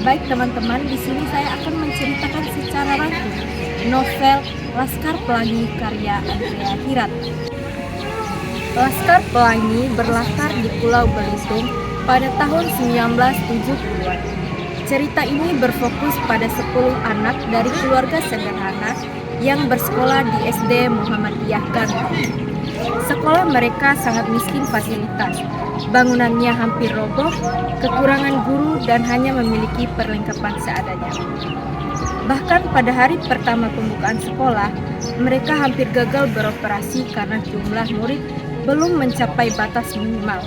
Baik teman-teman, di sini saya akan menceritakan secara rangkum novel Laskar Pelangi karya Andrea Hirata. Laskar Pelangi berlatar di Pulau Belitung pada tahun 1970-an. Cerita ini berfokus pada 10 anak dari keluarga sederhana yang bersekolah di SD Muhammadiyah Ganteng. Sekolah mereka sangat miskin fasilitas, bangunannya hampir roboh, kekurangan guru dan hanya memiliki perlengkapan seadanya. Bahkan pada hari pertama pembukaan sekolah, mereka hampir gagal beroperasi karena jumlah murid belum mencapai batas minimal.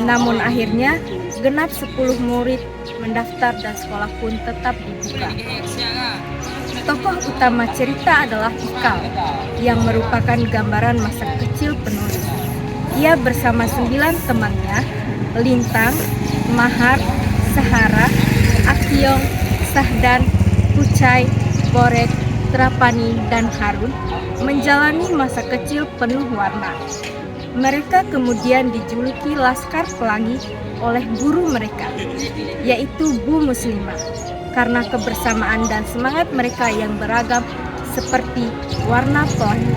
Namun akhirnya, genap 10 murid mendaftar dan sekolah pun tetap dibuka. Tokoh utama cerita adalah Ikal, yang merupakan gambaran masa kecil penulis. Ia bersama 9 temannya, Lintang, Mahar, Sahara, Akyong, Sahdan, Kucai, Borek, Trapani, dan Harun, menjalani masa kecil penuh warna. Mereka kemudian dijuluki Laskar Pelangi oleh guru mereka, yaitu Bu Muslimah, karena kebersamaan dan semangat mereka yang beragam seperti warna pelangi.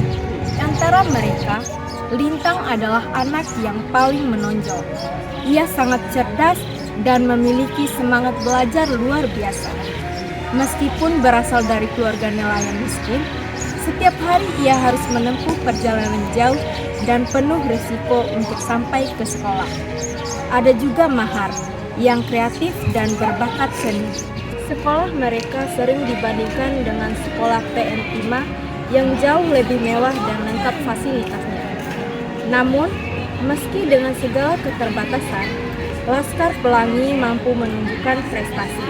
Antara mereka, Lintang adalah anak yang paling menonjol. Ia sangat cerdas dan memiliki semangat belajar luar biasa. Meskipun berasal dari keluarga nelayan miskin, setiap hari ia harus menempuh perjalanan jauh dan penuh risiko untuk sampai ke sekolah. Ada juga Mahar, yang kreatif dan berbakat seni. Sekolah mereka sering dibandingkan dengan sekolah PN5 yang jauh lebih mewah dan lengkap fasilitasnya. Namun, meski dengan segala keterbatasan, Laskar Pelangi mampu menunjukkan prestasi,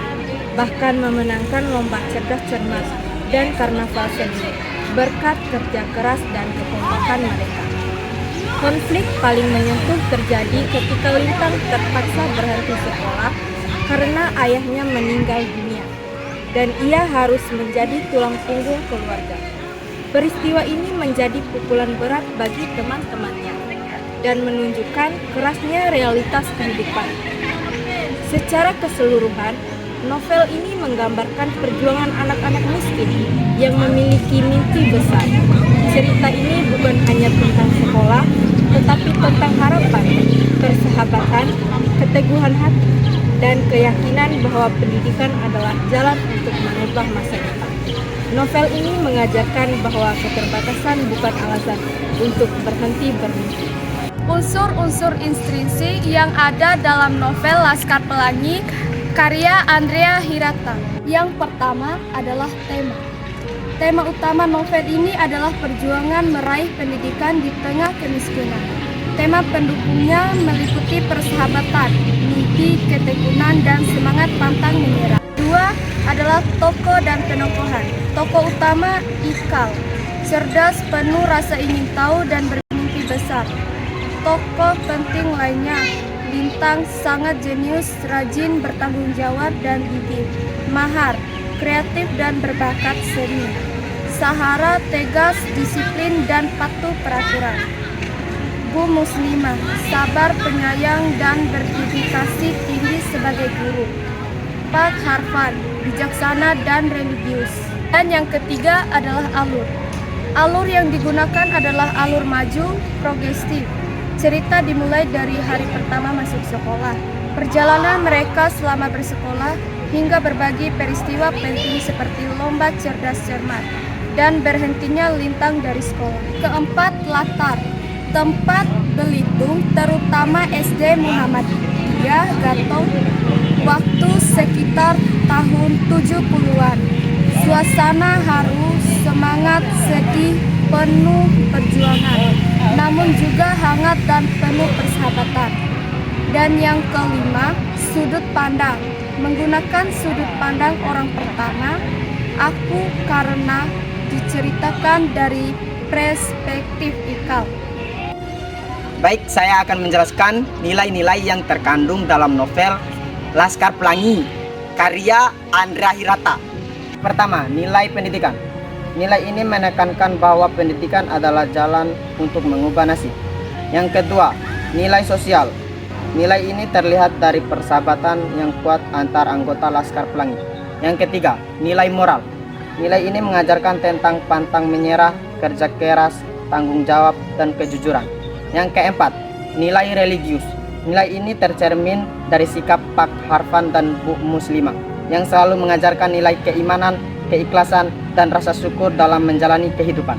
bahkan memenangkan lomba cerdas cermat dan karnaval seni, berkat kerja keras dan kekompakan mereka. Konflik paling menyentuh terjadi ketika Lintang terpaksa berhenti sekolah karena ayahnya meninggal dunia, dan ia harus menjadi tulang punggung keluarga. Peristiwa ini menjadi pukulan berat bagi teman-temannya dan menunjukkan kerasnya realitas kehidupan. Secara keseluruhan, novel ini menggambarkan perjuangan anak-anak miskin yang memiliki mimpi besar. Cerita ini bukan hanya tentang sekolah, tetapi tentang harapan, persahabatan, keteguhan hati, dan keyakinan bahwa pendidikan adalah jalan untuk mengubah masa depan. Novel ini mengajarkan bahwa keterbatasan bukan alasan untuk berhenti bermimpi. Unsur-unsur intrinsik yang ada dalam novel Laskar Pelangi karya Andrea Hirata. Yang pertama adalah tema. Tema utama novel ini adalah perjuangan meraih pendidikan di tengah kemiskinan. Tema pendukungnya meliputi persahabatan, mimpi, ketekunan, dan semangat pantang menyerah. Dua adalah tokoh dan penokohan. Tokoh utama Ikal, cerdas, penuh rasa ingin tahu dan bermimpi besar. Tokoh penting lainnya, Lintang sangat jenius, rajin, bertanggung jawab, dan gigih. Mahar, kreatif dan berbakat seni. Sahara, tegas, disiplin, dan patuh peraturan. Bu Muslimah, sabar, penyayang, dan berdedikasi tinggi sebagai guru. Pak Harfan, bijaksana dan religius. Dan yang ketiga adalah alur. Alur yang digunakan adalah alur maju, progresif. Cerita dimulai dari hari pertama masuk sekolah, perjalanan mereka selama bersekolah, hingga berbagi peristiwa penting seperti lomba cerdas cermat, dan berhentinya Lintang dari sekolah. Keempat, latar. Tempat Belitung, terutama SD Muhammadiyah Ganteng, Waktu sekitar tahun 70-an. Suasana haru, semangat, sedih, penuh perjuangan, namun juga hangat dan penuh persahabatan. Dan yang kelima, sudut pandang. Menggunakan sudut pandang orang pertama, aku karena diceritakan dari perspektif Ikal. Baik, saya akan menjelaskan nilai-nilai yang terkandung dalam novel Laskar Pelangi, karya Andrea Hirata. Pertama, nilai pendidikan. Nilai ini menekankan bahwa pendidikan adalah jalan untuk mengubah nasib. Yang kedua, nilai sosial. Nilai ini terlihat dari persahabatan yang kuat antar anggota Laskar Pelangi. Yang ketiga, nilai moral. Nilai ini mengajarkan tentang pantang menyerah, kerja keras, tanggung jawab, dan kejujuran. Yang keempat, nilai religius. Nilai ini tercermin dari sikap Pak Harfan dan Bu Muslimah yang selalu mengajarkan nilai keimanan, keikhlasan, dan rasa syukur dalam menjalani kehidupan.